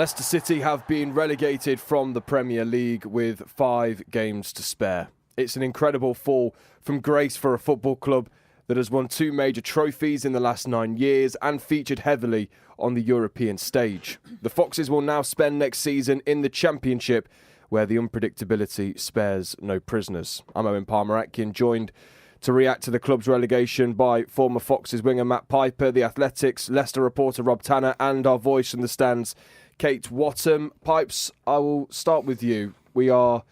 Leicester City have been relegated from the Premier League with 5 games to spare. It's an incredible fall from grace for a football club that has won 2 major trophies in the last 9 years and featured heavily on the European stage. The Foxes will now spend next season in the Championship, where the unpredictability spares no prisoners. I'm Owynn Palmer-Atkin, joined to react to the club's relegation by former Foxes winger Matt Piper, the Athletics Leicester reporter Rob Tanner, and our voice from the stands, Kate Wattham. Pipes, I will start with you. We are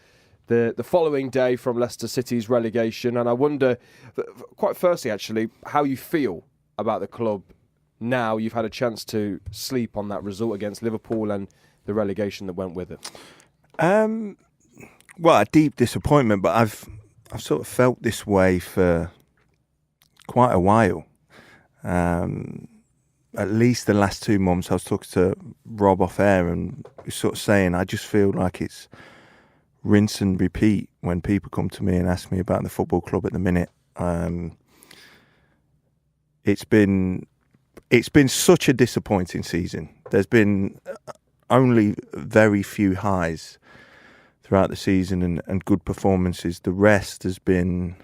the following day from Leicester City's relegation, and I wonder, quite firstly actually, how you feel about the club now you've had a chance to sleep on that result against Liverpool and the relegation that went with it. Well, a deep disappointment, but I've sort of felt this way for quite a while. At least the last 2 months. I was talking to Rob off air and was sort of saying I just feel like it's rinse and repeat when people come to me and ask me about the football club at the minute. It's been such a disappointing season. There's been only very few highs throughout the season and good performances. The rest has been,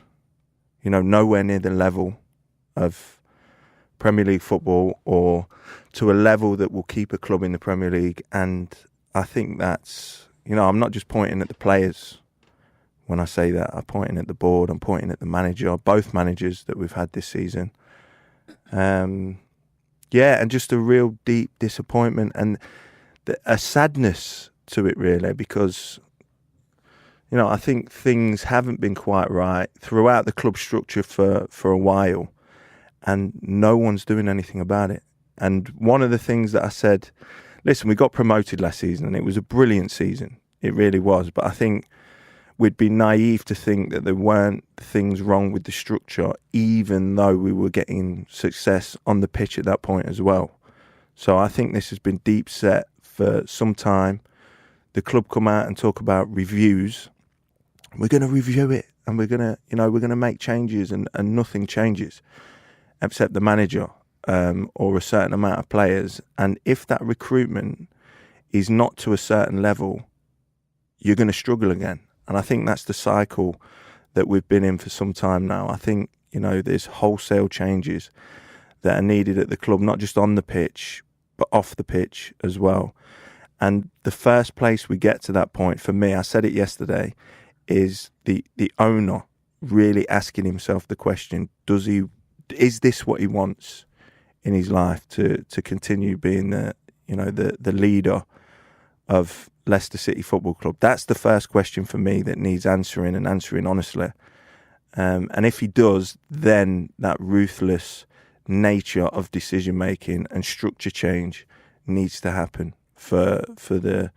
nowhere near the level of Premier League football or to a level that will keep a club in the Premier League. And I think that's, I'm not just pointing at the players when I say that. I'm pointing at the board, I'm pointing at the manager, both managers that we've had this season. And just a real deep disappointment and a sadness to it, really, because I think things haven't been quite right throughout the club structure for a while, and no one's doing anything about it. And one of the things that I said, listen, we got promoted last season and it was a brilliant season. It really was. But I think we'd be naive to think that there weren't things wrong with the structure, even though we were getting success on the pitch at that point as well. So I think this has been deep set for some time. The club come out and talk about reviews. We're going to review it and we're going to make changes, and nothing changes except the manager or a certain amount of players. And if that recruitment is not to a certain level, you're going to struggle again. And I think that's the cycle that we've been in for some time now. I think, there's wholesale changes that are needed at the club, not just on the pitch, but off the pitch as well. And the first place we get to that point, for me, I said it yesterday, is the owner really asking himself the question, is this what he wants in his life, to continue being the leader of Leicester City Football Club? That's the first question for me that needs answering, and answering honestly. And if he does, then that ruthless nature of decision making and structure change needs to happen for the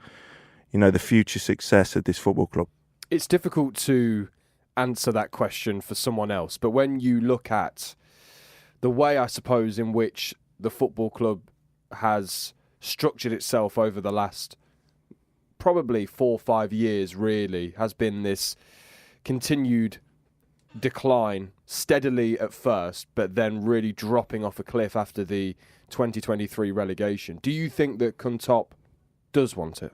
the future success of this football club. It's difficult to answer that question for someone else, but when you look at the way, I suppose, in which the football club has structured itself over the last probably 4 or 5 years, really, has been this continued decline, steadily at first, but then really dropping off a cliff after the 2023 relegation. Do you think that Kuntop does want it?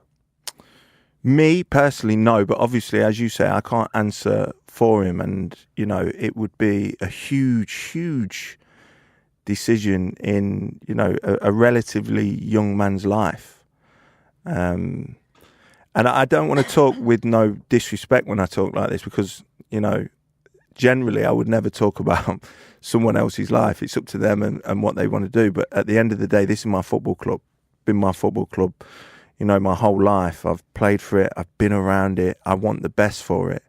Me personally, no, but obviously, as you say, I can't answer for him, and it would be a huge decision in a relatively young man's life. And I don't want to talk with no disrespect when I talk like this, because generally I would never talk about someone else's life. It's up to them and what they want to do. But at the end of the day, this is my football club, been my football club my whole life. I've played for it, I've been around it, I want the best for it.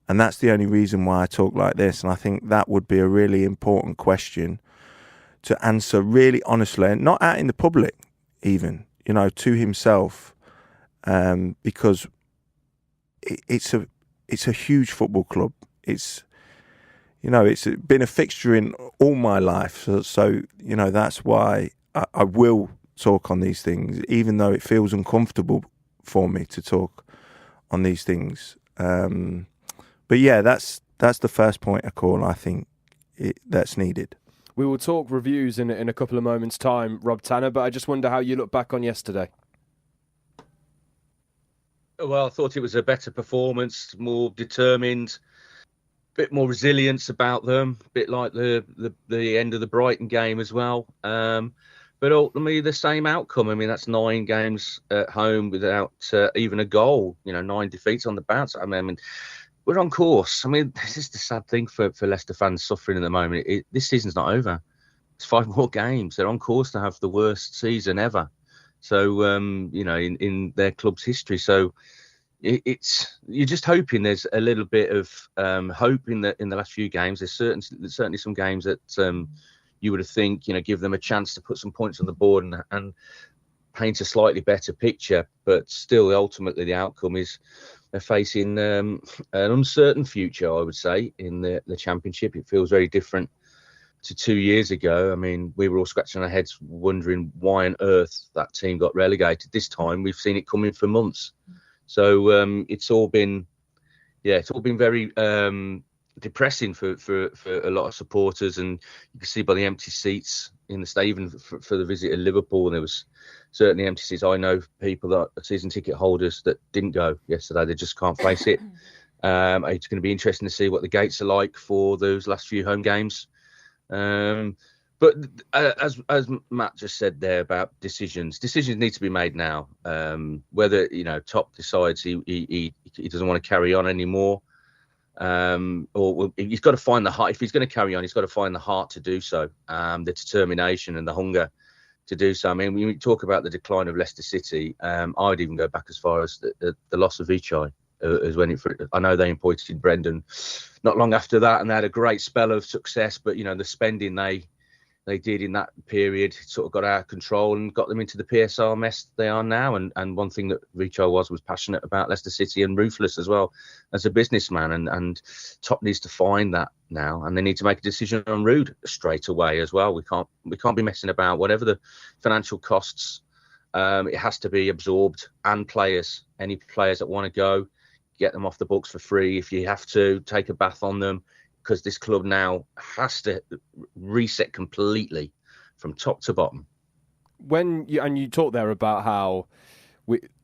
And that's the only reason why I talk like this. And I think that would be a really important question to answer really honestly, and not out in the public even, to himself, because it's a huge football club. It's been a fixture in all my life. So that's why I will talk on these things, even though it feels uncomfortable for me to talk on these things. But yeah, that's the first point of call, I think, that's needed. We will talk reviews in a couple of moments' time, Rob Tanner, but I just wonder how you look back on yesterday. Well, I thought it was a better performance, more determined, bit more resilience about them, a bit like the end of the Brighton game as well. But ultimately, the same outcome. I mean, that's 9 games at home without even a goal. 9 defeats on the bounce. I mean, we're on course. I mean, this is the sad thing for Leicester fans suffering at the moment. This season's not over. It's 5 more games. They're on course to have the worst season ever. So, in their club's history. So, you're just hoping there's a little bit of hope in the last few games. There's certainly some games that you would have think give them a chance to put some points on the board and paint a slightly better picture. But still, ultimately, the outcome is they're facing an uncertain future. I would say in the Championship, it feels very different to 2 years ago. I mean, we were all scratching our heads wondering why on earth that team got relegated. This time, we've seen it coming for months. So it's all been very depressing for a lot of supporters, and you can see by the empty seats in the stadium, even for the visit of Liverpool, there was certainly empty seats. I know people that are season ticket holders that didn't go yesterday; they just can't face it. It's going to be interesting to see what the gates are like for those last few home games. But as Matt just said there about decisions need to be made now. Whether Top decides he doesn't want to carry on anymore, or he's got to find the heart. If he's going to carry on, he's got to find the heart to do so, the determination and the hunger to do so. I mean, when we talk about the decline of Leicester City, I would even go back as far as the loss of Vichai. I know they imported Brendan not long after that, and they had a great spell of success. But the spending they did in that period sort of got out of control and got them into the PSR mess they are now. And one thing that Ricardo was passionate about Leicester City and ruthless as well as a businessman. And Top needs to find that now, and they need to make a decision on Rude straight away as well. We can't be messing about. Whatever the financial costs, it has to be absorbed. And any players that want to go, get them off the books for free. If you have to, take a bath on them. Because this club now has to reset completely from top to bottom. You talked there about how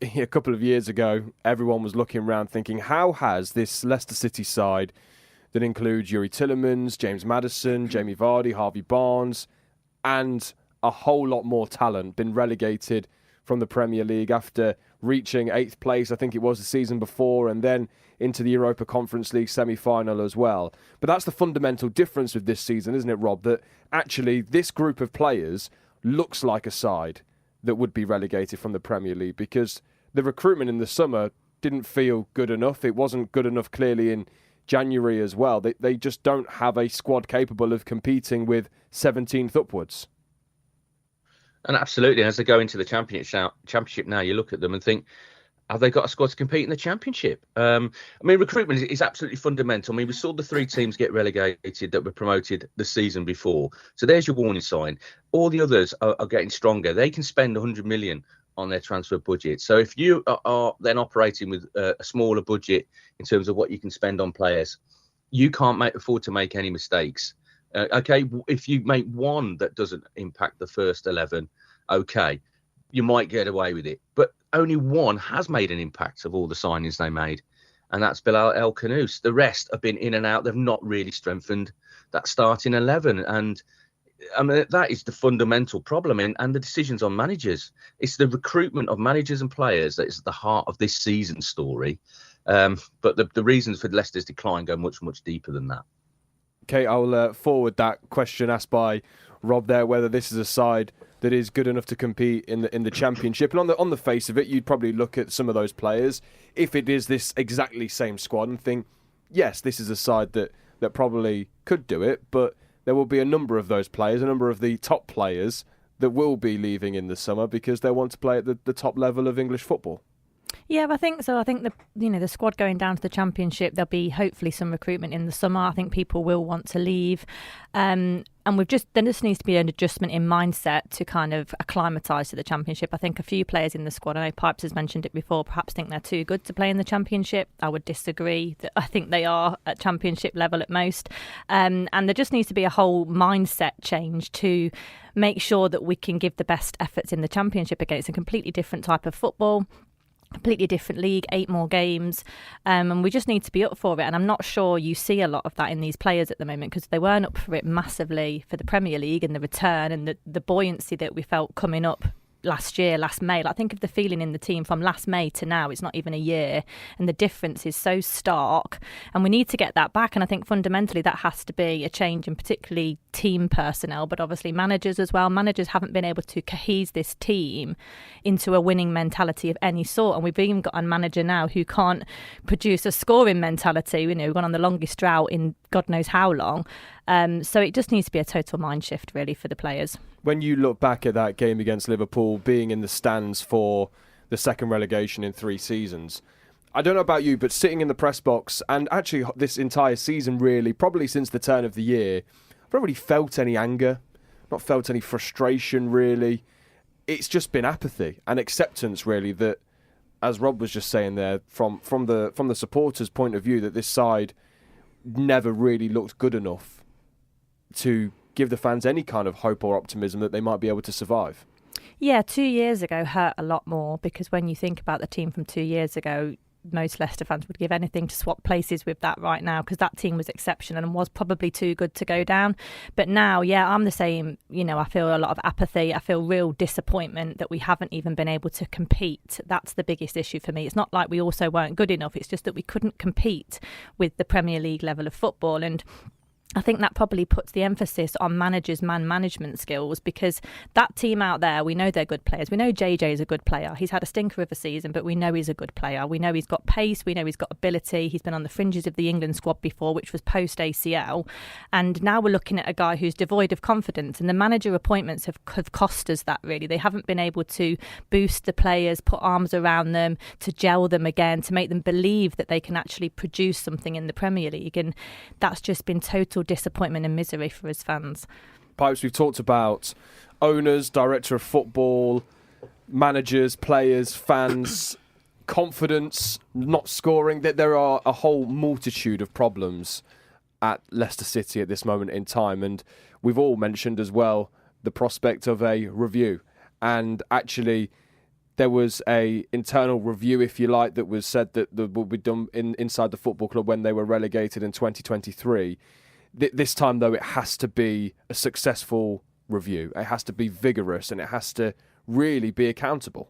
a couple of years ago, everyone was looking around thinking, how has this Leicester City side that includes Yuri Tillemans, James Maddison, Jamie Vardy, Harvey Barnes, and a whole lot more talent been relegated from the Premier League after reaching 8th place, I think it was the season before, and then into the Europa Conference League semi-final as well. But that's the fundamental difference with this season, isn't it, Rob? That actually this group of players looks like a side that would be relegated from the Premier League, because the recruitment in the summer didn't feel good enough. It wasn't good enough clearly in January as well. They just don't have a squad capable of competing with 17th upwards. And absolutely, as they go into the championship now, you look at them and think, have they got a squad to compete in the Championship? I mean, recruitment is absolutely fundamental. I mean, we saw the 3 teams get relegated that were promoted the season before. So there's your warning sign. All the others are getting stronger. They can spend 100 million on their transfer budget. So if you are then operating with a smaller budget in terms of what you can spend on players, you can't afford to make any mistakes. Okay, if you make one that doesn't impact the first 11, okay, you might get away with it. But only one has made an impact of all the signings they made, and that's Bilal El Khanous. The rest have been in and out. They've not really strengthened that starting 11. And I mean, that is the fundamental problem. And the decisions on managers. It's the recruitment of managers and players that is at the heart of this season story. But the reasons for Leicester's decline go much, much deeper than that. Okay, I'll forward that question asked by Rob there, whether this is a side that is good enough to compete in the Championship. And on the face of it, you'd probably look at some of those players, if it is this exactly same squad, and think, yes, this is a side that probably could do it, but there will be a number of those players, a number of the top players that will be leaving in the summer because they want to play at the top level of English football. Yeah, I think so. I think the squad going down to the Championship, there'll be hopefully some recruitment in the summer. I think people will want to leave, and there just needs to be an adjustment in mindset to kind of acclimatise to the Championship. I think a few players in the squad, I know Pipes has mentioned it before, perhaps think they're too good to play in the Championship. I would disagree. I think they are at Championship level at most, and there just needs to be a whole mindset change to make sure that we can give the best efforts in the Championship against a completely different type of football. completely different league, 8 more games, and we just need to be up for it. And I'm not sure you see a lot of that in these players at the moment, because they weren't up for it massively for the Premier League and the return and the buoyancy that we felt coming up last May. Like, think of the feeling in the team from last May to now. It's not even a year, and the difference is so stark, and we need to get that back. And I think fundamentally that has to be a change in particularly team personnel, but obviously managers as well. Managers haven't been able to cohese this team into a winning mentality of any sort, and we've even got a manager now who can't produce a scoring mentality. We've gone on the longest drought in God knows how long. So it just needs to be a total mind shift, really, for the players. When you look back at that game against Liverpool, being in the stands for the second relegation in 3 seasons, I don't know about you, but sitting in the press box, and actually this entire season really, probably since the turn of the year, I've not really felt any anger, not felt any frustration really. It's just been apathy and acceptance really, that, as Rob was just saying there, from the supporters' point of view, that this side never really looked good enough to give the fans any kind of hope or optimism that they might be able to survive. Yeah, 2 years ago hurt a lot more, because when you think about the team from 2 years ago, most Leicester fans would give anything to swap places with that right now, because that team was exceptional and was probably too good to go down. But now, yeah, I'm the same. I feel a lot of apathy. I feel real disappointment that we haven't even been able to compete. That's the biggest issue for me. It's not like we also weren't good enough. It's just that we couldn't compete with the Premier League level of football. And I think that probably puts the emphasis on managers' man management skills, because that team out there, we know they're good players. We know JJ is a good player. He's had a stinker of a season, but we know he's a good player. We know he's got pace. We know he's got ability. He's been on the fringes of the England squad before, which was post-ACL. And now we're looking at a guy who's devoid of confidence. And the manager appointments have cost us that, really. They haven't been able to boost the players, put arms around them, to gel them again, to make them believe that they can actually produce something in the Premier League. And that's just been total disappointment and misery for us fans. Pipes, we've talked about owners, director of football, managers, players, fans, confidence, not scoring. That there are a whole multitude of problems at Leicester City at this moment in time, and we've all mentioned as well the prospect of a review. And actually, there was a internal review, if you like, that was said that would be done inside the football club when they were relegated in 2023. This time, though, it has to be a successful review. It has to be vigorous, and it has to really be accountable.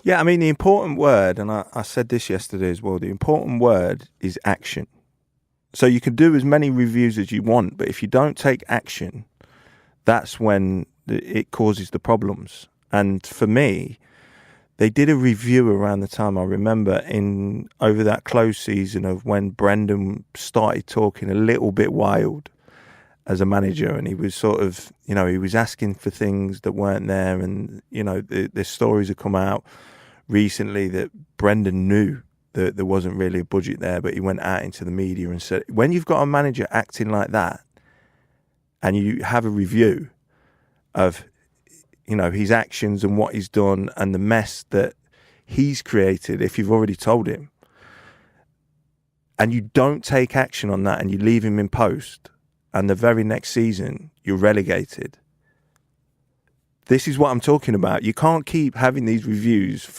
Yeah, I mean, the important word, and I said this yesterday as well, the important word is action. So you can do as many reviews as you want, but if you don't take action, that's when it causes the problems. And for me, they did a review around the time, I remember, over that close season, of when Brendan started talking a little bit wild as a manager, and he was sort of, he was asking for things that weren't there. And, the stories have come out recently that Brendan knew that there wasn't really a budget there, but he went out into the media and said, when you've got a manager acting like that and you have a review of his actions and what he's done and the mess that he's created, if you've already told him, and you don't take action on that and you leave him in post, and the very next season you're relegated. This is what I'm talking about. You can't keep having these reviews,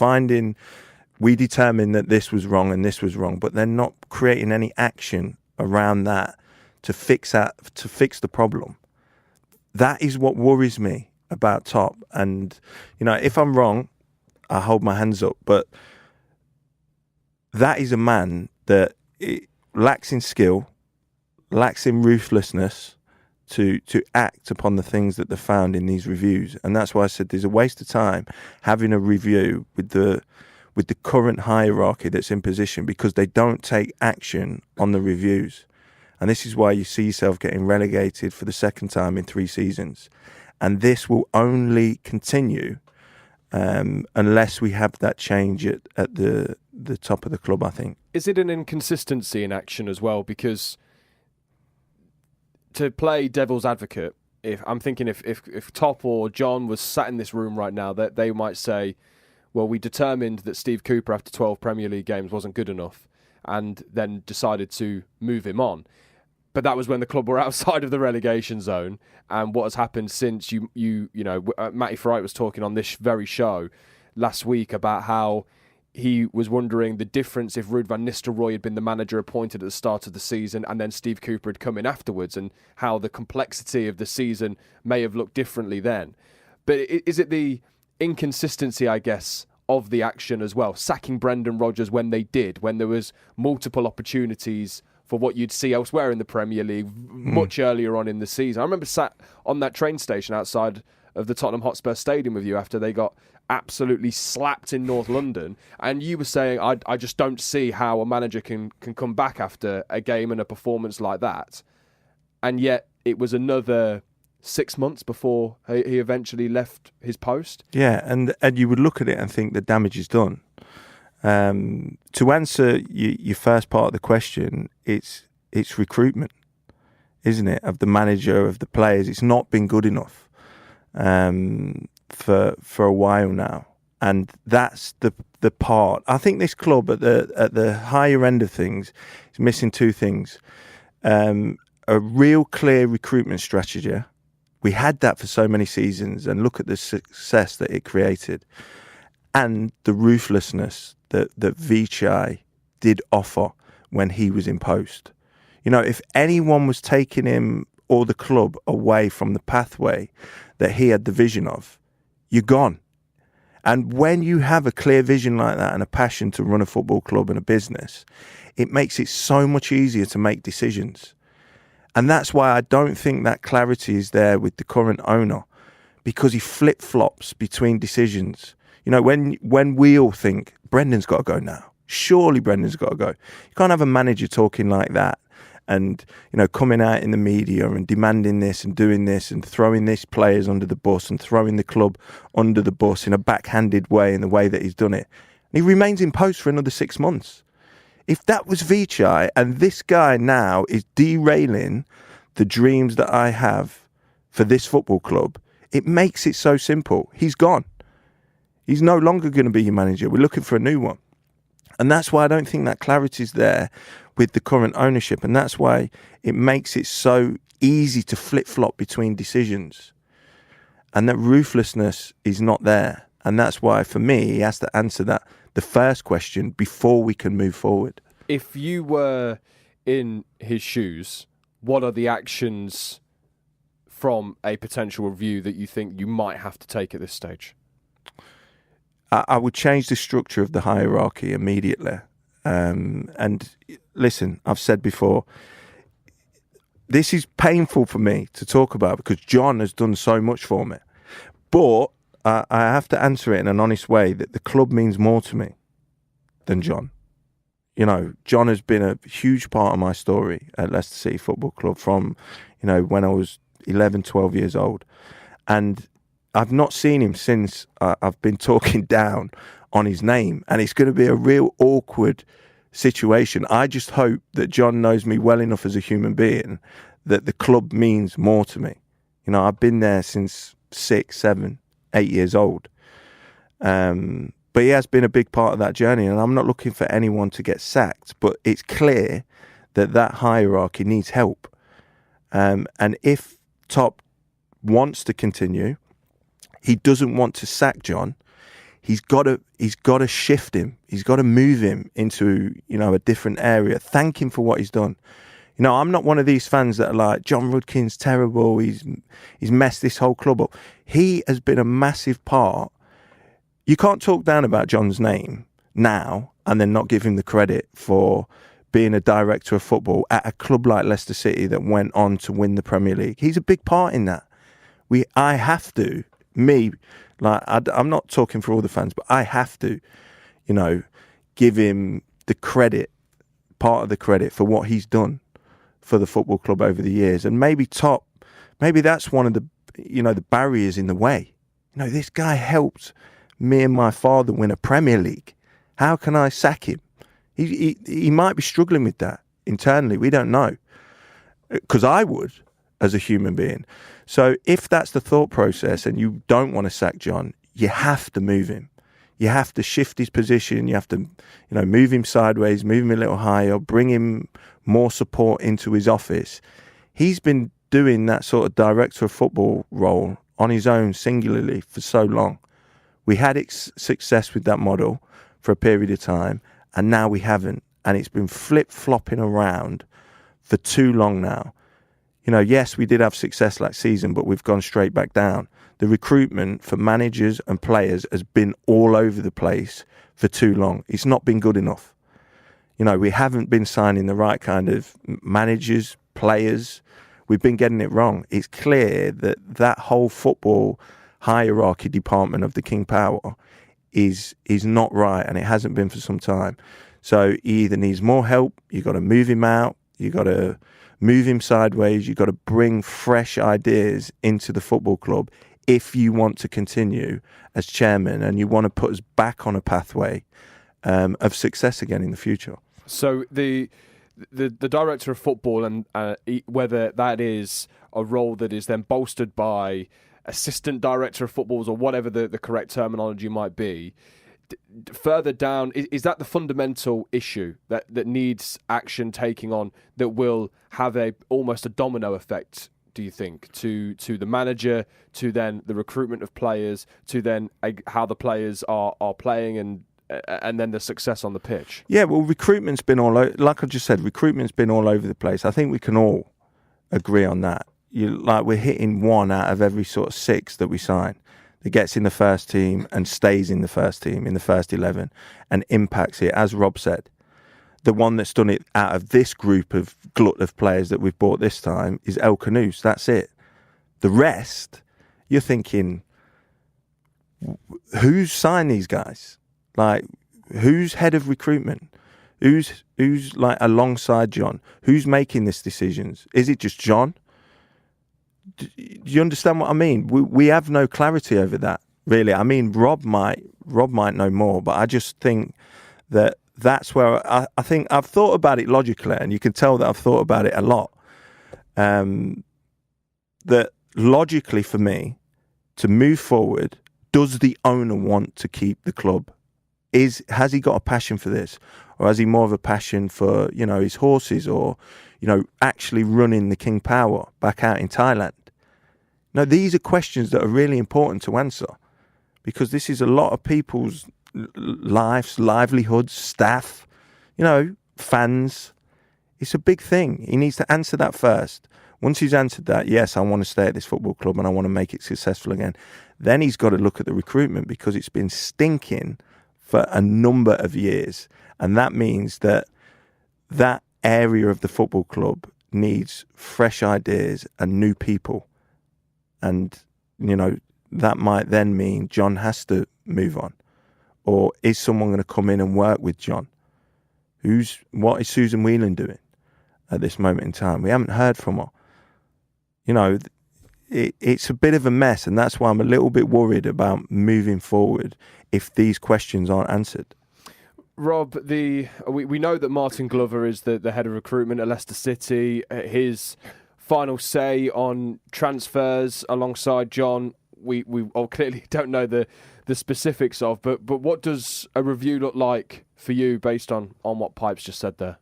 we determined that this was wrong and this was wrong, but they're not creating any action around that to fix the problem. That is what worries me about Top. And if I'm wrong, I hold my hands up, but that is a man that lacks in skill, lacks in ruthlessness to act upon the things that they found in these reviews. And that's why I said there's a waste of time having a review with the current hierarchy that's in position, because they don't take action on the reviews. And this is why you see yourself getting relegated for the second time in 3 seasons. And this will only continue unless we have that change at the top of the club, I think. Is it an inconsistency in action as well? Because to play devil's advocate, if Top or John was sat in this room right now, that they might say, well, we determined that Steve Cooper after 12 Premier League games wasn't good enough, and then decided to move him on. But that was when the club were outside of the relegation zone. And what has happened since, Matty Fright was talking on this very show last week about how he was wondering the difference if Ruud van Nistelrooy had been the manager appointed at the start of the season and then Steve Cooper had come in afterwards, and how the complexity of the season may have looked differently then. But is it the inconsistency, I guess, of the action as well? Sacking Brendan Rodgers when they did, when there was multiple opportunities for what you'd see elsewhere in the Premier League much earlier on in the season. I remember sat on that train station outside of the Tottenham Hotspur Stadium with you after they got absolutely slapped in North London, and you were saying, I just don't see how a manager can come back after a game and a performance like that. And yet it was another 6 months before he eventually left his post. Yeah, and you would look at it and think the damage is done. To answer your first part of the question, it's recruitment, isn't it, of the manager, of the players. It's not been good enough for a while now, and that's the part. I think this club at the higher end of things is missing two things: a real clear recruitment strategy. We had that for so many seasons, and look at the success that it created, and the ruthlessness that Vichai did offer when he was in post. You know, if anyone was taking him or the club away from the pathway that he had the vision of, you're gone. And when you have a clear vision like that and a passion to run a football club and a business, it makes it so much easier to make decisions. And that's why I don't think that clarity is there with the current owner, because he flip-flops between decisions. You know, when we all think, Brendan's got to go now. Surely Brendan's got to go. You can't have a manager talking like that and, you know, coming out in the media and demanding this and doing this and throwing these players under the bus and throwing the club under the bus in a backhanded way, in the way that he's done it. And he remains in post for another 6 months. If that was Vichai, and this guy now is derailing the dreams that I have for this football club, it makes it so simple. He's gone. He's no longer going to be your manager. We're looking for a new one. And that's why I don't think that clarity is there with the current ownership. And that's why it makes it so easy to flip-flop between decisions. And that ruthlessness is not there. And that's why, for me, he has to answer the first question before we can move forward. If you were in his shoes, what are the actions from a potential review that you think you might have to take at this stage? I would change the structure of the hierarchy immediately. And listen, I've said before, this is painful for me to talk about because John has done so much for me. But I have to answer it in an honest way that the club means more to me than John. You know, John has been a huge part of my story at Leicester City Football Club from, you know, when I was 11, 12 years old. And I've not seen him since I've been talking down on his name. And it's going to be a real awkward situation. I just hope that John knows me well enough as a human being that the club means more to me. You know, I've been there since 6, 7, 8 years old. But he has been a big part of that journey, and I'm not looking for anyone to get sacked, but it's clear that hierarchy needs help. And if Top wants to continue, he doesn't want to sack John. He's got to shift him. He's got to move him into, you know, a different area. Thank him for what he's done. You know, I'm not one of these fans that are like, John Rudkin's terrible. He's messed this whole club up. He has been a massive part. You can't talk down about John's name now and then not give him the credit for being a director of football at a club like Leicester City that went on to win the Premier League. He's a big part in that. I'm not talking for all the fans, but I have to, you know, give him the credit, part of the credit for what he's done for the football club over the years. And maybe that's one of the, you know, the barriers in the way. You know, this guy helped me and my father win a Premier League. How can I sack him? He might be struggling with that internally. We don't know. Because I would, as a human being. So if that's the thought process and you don't want to sack John, you have to move him. You have to shift his position. You have to, you know, move him sideways, move him a little higher, bring him more support into his office. He's been doing that sort of director of football role on his own singularly for so long. We had success with that model for a period of time, and now we haven't. And it's been flip-flopping around for too long now. You know, yes, we did have success last season, but we've gone straight back down. The recruitment for managers and players has been all over the place for too long. It's not been good enough. You know, we haven't been signing the right kind of managers, players. We've been getting it wrong. It's clear that that whole football hierarchy department of the King Power is not right, and it hasn't been for some time. So he either needs more help, you've got to move him out, you've got to move him sideways, you've got to bring fresh ideas into the football club if you want to continue as chairman and you want to put us back on a pathway of success again in the future. So the director of football, and whether that is a role that is then bolstered by assistant director of footballs or whatever the correct terminology might be, further down, is that the fundamental issue that needs action taking on, that will have almost a domino effect, do you think, to the manager, to then the recruitment of players, to then how the players are playing, and then the success on the pitch? Yeah, well, recruitment's been like I just said, recruitment's been all over the place. I think we can all agree on that. We're hitting 1 out of every sort of 6 that we sign that gets in the first team and stays in the first team, in the first 11, and impacts it. As Rob said, the one that's done it out of this group of glut of players that we've bought this time is El Canouse. That's it. The rest, you're thinking, who's signed these guys? Like, who's head of recruitment? Who's like alongside John? Who's making these decisions? Is it just John? Do you understand what I mean? We have no clarity over that, really. I mean, Rob might know more, but I just think that's where I think I've thought about it logically, and you can tell that I've thought about it a lot. That logically for me, to move forward, does the owner want to keep the club? Has he got a passion for this, or has he more of a passion for, you know, his horses, or, you know, actually running the King Power back out in Thailand? Now, these are questions that are really important to answer, because this is a lot of people's lives, livelihoods, staff, you know, fans. It's a big thing. He needs to answer that first. Once he's answered that, yes, I want to stay at this football club and I want to make it successful again, then he's got to look at the recruitment, because it's been stinking for a number of years. And that means that area of the football club needs fresh ideas and new people. And, you know, that might then mean John has to move on. Or is someone going to come in and work with John? What is Susan Whelan doing at this moment in time? We haven't heard from her. You know, it's a bit of a mess, and that's why I'm a little bit worried about moving forward if these questions aren't answered. Rob, we know that Martin Glover is the head of recruitment at Leicester City. His final say on transfers alongside John, we clearly don't know the specifics of, but what does a review look like for you based on what Pipes just said there?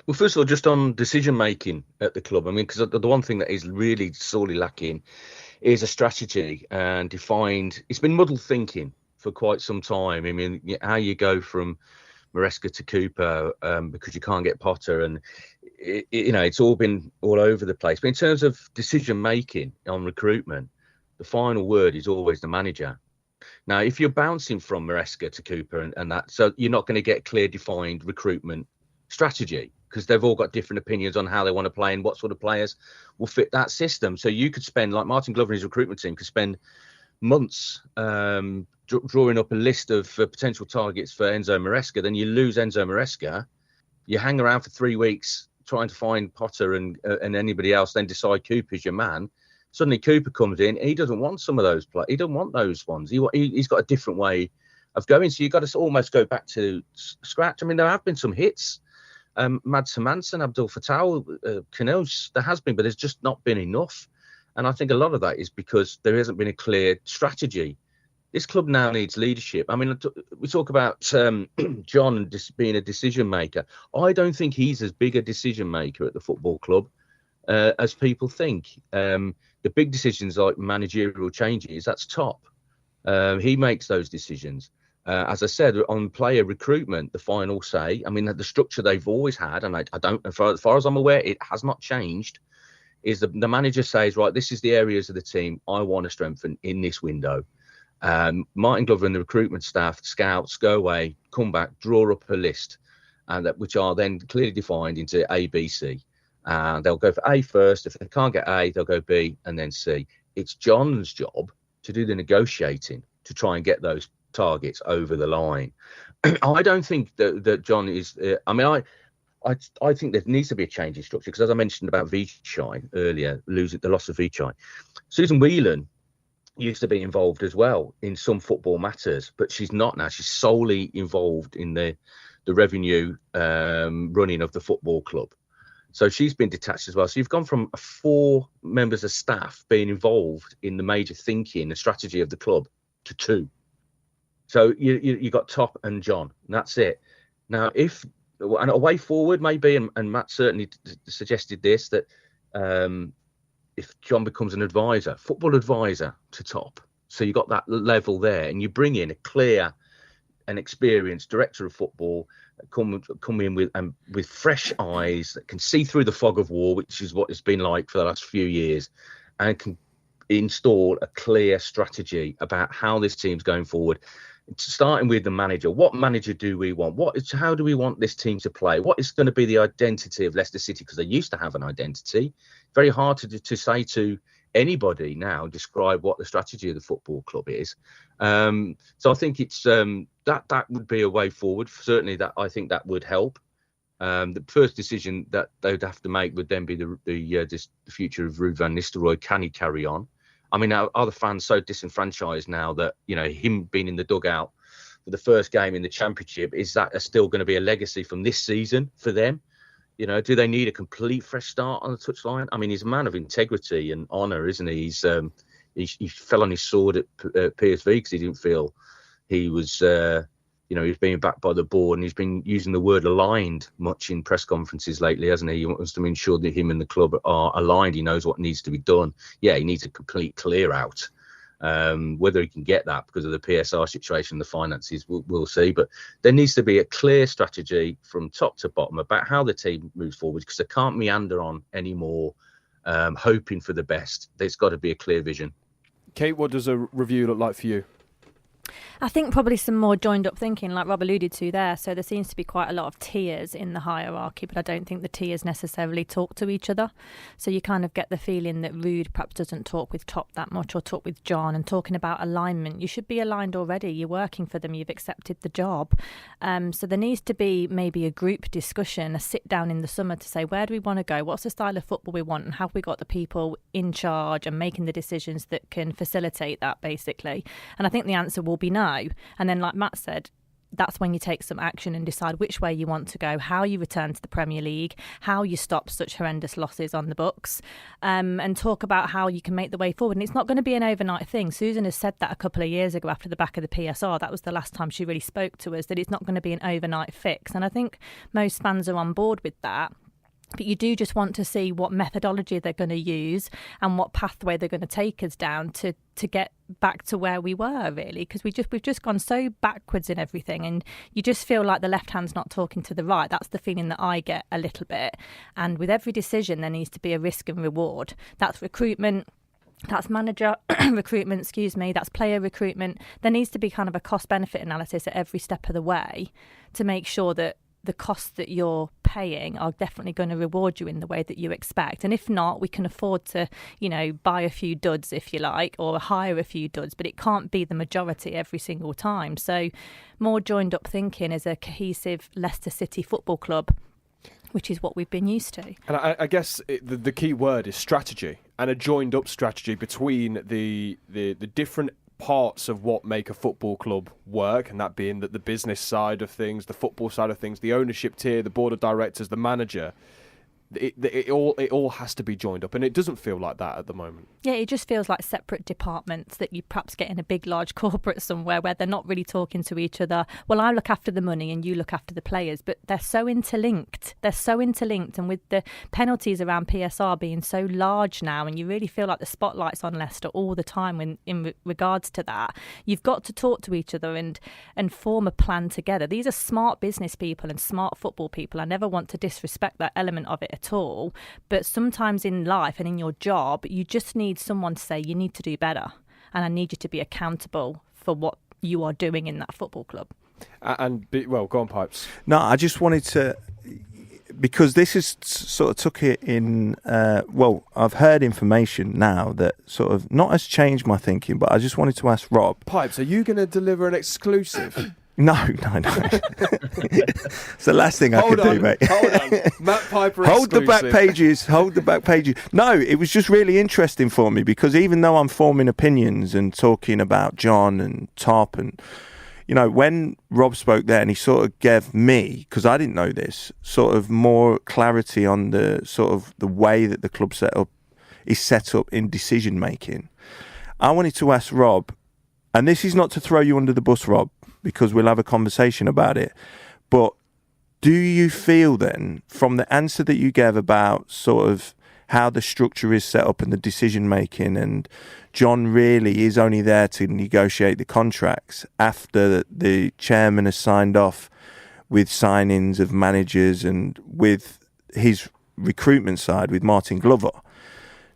Well, first of all, just on decision making at the club, I mean, because the one thing that is really sorely lacking is a strategy and defined. It's been muddled thinking for quite some time. I mean, how you go from Maresca to Cooper because you can't get Potter, and it's all been all over the place. But in terms of decision making on recruitment, the final word is always the manager. Now, if you're bouncing from Maresca to Cooper and that, so you're not going to get clear defined recruitment strategy, because they've all got different opinions on how they want to play and what sort of players will fit that system. So you could spend, like Martin Glover and his recruitment team could spend months drawing up a list of potential targets for Enzo Maresca. Then you lose Enzo Maresca. You hang around for 3 weeks trying to find Potter and anybody else, then decide Cooper's your man. Suddenly Cooper comes in. He doesn't want some of those players. He doesn't want those ones. He's got a different way of going. So you've got to almost go back to scratch. I mean, there have been some hits. Mads Hermansen, Abdul Fattah, Canoes, there has been, but there's just not been enough. And I think a lot of that is because there hasn't been a clear strategy. This club now needs leadership. I mean, we talk about John and being a decision maker. I don't think he's as big a decision maker at the football club as people think. The big decisions like managerial changes, that's top. He makes those decisions. As I said, on player recruitment, the final say, I mean, the structure they've always had, and I don't, as far as I'm aware, it has not changed, is the manager says, right, this is the areas of the team I want to strengthen in this window. Martin Glover and the recruitment staff, scouts, go away, come back, draw up a list, and which are then clearly defined into A, B, C. They'll go for A first. If they can't get A, they'll go B and then C. It's John's job to do the negotiating to try and get those targets over the line. I don't think that John is. I think there needs to be a change in structure because, as I mentioned about Vichai earlier, the loss of Vichai, Susan Whelan used to be involved as well in some football matters, but she's not now. She's solely involved in the revenue running of the football club. So she's been detached as well. So you've gone from 4 members of staff being involved in the major thinking and strategy of the club to 2. So you got Top and John, and that's it. Now, and a way forward maybe, and Matt certainly suggested this, that if John becomes an advisor, football advisor to Top, so you got that level there, and you bring in a clear and experienced director of football, come in with fresh eyes that can see through the fog of war, which is what it's been like for the last few years, and can install a clear strategy about how this team's going forward. Starting with the manager, what manager do we want? How do we want this team to play? What is going to be the identity of Leicester City? Because they used to have an identity. Very hard to say to anybody now, describe what the strategy of the football club is. So I think it's that would be a way forward. Certainly, that I think that would help. The first decision that they would have to make would then be the future of Ruud van Nistelrooy. Can he carry on? I mean, are the fans so disenfranchised now that, him being in the dugout for the first game in the Championship, is that still going to be a legacy from this season for them? Do they need a complete fresh start on the touchline? I mean, he's a man of integrity and honour, isn't he? He fell on his sword at PSV because he didn't feel he was, he was being backed by the board, and he's been using the word aligned much in press conferences lately, hasn't he? He wants to ensure that him and the club are aligned. He knows what needs to be done. Yeah, he needs a complete clear out. Whether he can get that because of the PSR situation, the finances, we'll see. But there needs to be a clear strategy from top to bottom about how the team moves forward, because they can't meander on anymore, hoping for the best. There's got to be a clear vision. Kate, what does a review look like for you? I think probably some more joined up thinking, like Rob alluded to there. So there seems to be quite a lot of tiers in the hierarchy, but I don't think the tiers necessarily talk to each other. So you kind of get the feeling that Ruud perhaps doesn't talk with Top that much, or talk with John. And talking about alignment, you should be aligned already. You're working for them. You've accepted the job. So there needs to be maybe a group discussion, a sit down in the summer to say, where do we want to go? What's the style of football we want? And have we got the people in charge and making the decisions that can facilitate that, basically? And I think the answer will be no. And then, like Matt said, that's when you take some action and decide which way you want to go, how you return to the Premier League, how you stop such horrendous losses on the books, and talk about how you can make the way forward. And it's not going to be an overnight thing. Susan has said that a couple of years ago after the back of the PSR. That was the last time she really spoke to us, that it's not going to be an overnight fix. And I think most fans are on board with that. But you do just want to see what methodology they're going to use and what pathway they're going to take us down to get back to where we were, really, because we've just gone so backwards in everything, and you just feel like the left hand's not talking to the right. That's the feeling that I get a little bit. And with every decision, there needs to be a risk and reward. That's recruitment. That's manager recruitment, that's player recruitment. There needs to be kind of a cost-benefit analysis at every step of the way to make sure that the costs that you're paying are definitely going to reward you in the way that you expect. And if not, we can afford to, buy a few duds, if you like, or hire a few duds, but it can't be the majority every single time. So more joined up thinking as a cohesive Leicester City football club, which is what we've been used to. And I guess the key word is strategy, and a joined up strategy between the different parts of what make a football club work, and that being that the business side of things, the football side of things, the ownership tier, the board of directors, the manager. it all has to be joined up, and it doesn't feel like that at the moment. Yeah, it just feels like separate departments that you perhaps get in a big, large corporate somewhere where they're not really talking to each other. Well, I look after the money and you look after the players, but they're so interlinked. And with the penalties around PSR being so large now, and you really feel like the spotlight's on Leicester all the time in regards to that, you've got to talk to each other and form a plan together. These are smart business people and smart football people. I never want to disrespect that element of it at all, but sometimes in life and in your job you just need someone to say you need to do better, and I need you to be accountable for what you are doing in that football club. Go on, Pipes. No, I just wanted to, because this is sort of took it in, I've heard information now that sort of not has changed my thinking, but I just wanted to ask Rob. Pipes, are you going to deliver an exclusive? No. It's the last thing I could do, mate. Hold on. Matt Piper Hold the exclusive. back pages. No, it was just really interesting for me, because even though I'm forming opinions and talking about John and Top, and, you know, when Rob spoke there and he sort of gave me, because I didn't know this, sort of more clarity on the sort of the way that the club is set up in decision making. I wanted to ask Rob, and this is not to throw you under the bus, Rob, because we'll have a conversation about it. But do you feel then, from the answer that you gave about sort of how the structure is set up and the decision making, and John really is only there to negotiate the contracts after the chairman has signed off with signings of managers and with his recruitment side with Martin Glover,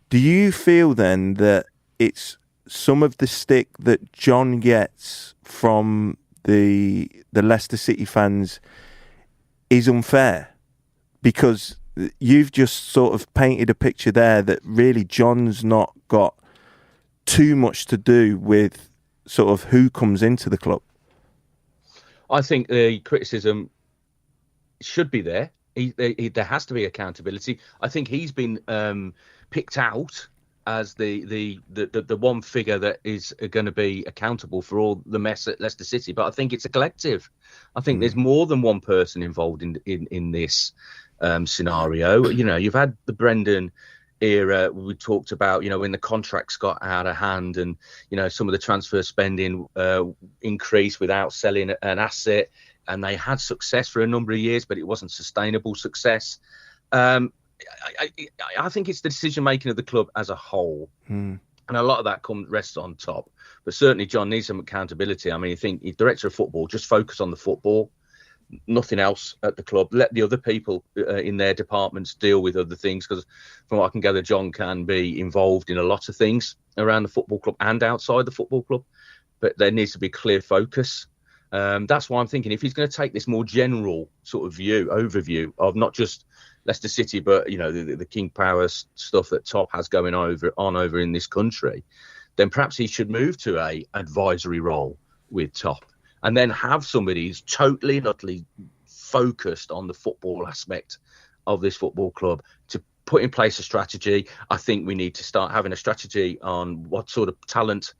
do you feel then that it's some of the stick that John gets from the Leicester City fans is unfair? Because you've just sort of painted a picture there that really John's not got too much to do with sort of who comes into the club. I think the criticism should be there. There has to be accountability. I think he's been picked out as the one figure that is going to be accountable for all the mess at Leicester City. But I think it's a collective. I think there's more than one person involved in this scenario. You know, you've had the Brendan era. We talked about, you know, when the contracts got out of hand and, you know, some of the transfer spending increased without selling an asset, and they had success for a number of years, but it wasn't sustainable success. I think it's the decision making of the club as a whole, and a lot of that rests on Top. But certainly, John needs some accountability. I mean, I think the director of football, just focus on the football, nothing else at the club. Let the other people in their departments deal with other things, because from what I can gather, John can be involved in a lot of things around the football club and outside the football club. But there needs to be clear focus. That's why I'm thinking, if he's going to take this more general sort of overview of not just Leicester City, but, you know, the King Power stuff that Top has going over in this country, then perhaps he should move to a advisory role with Top, and then have somebody who's totally and utterly focused on the football aspect of this football club to put in place a strategy. I think we need to start having a strategy on what sort of talent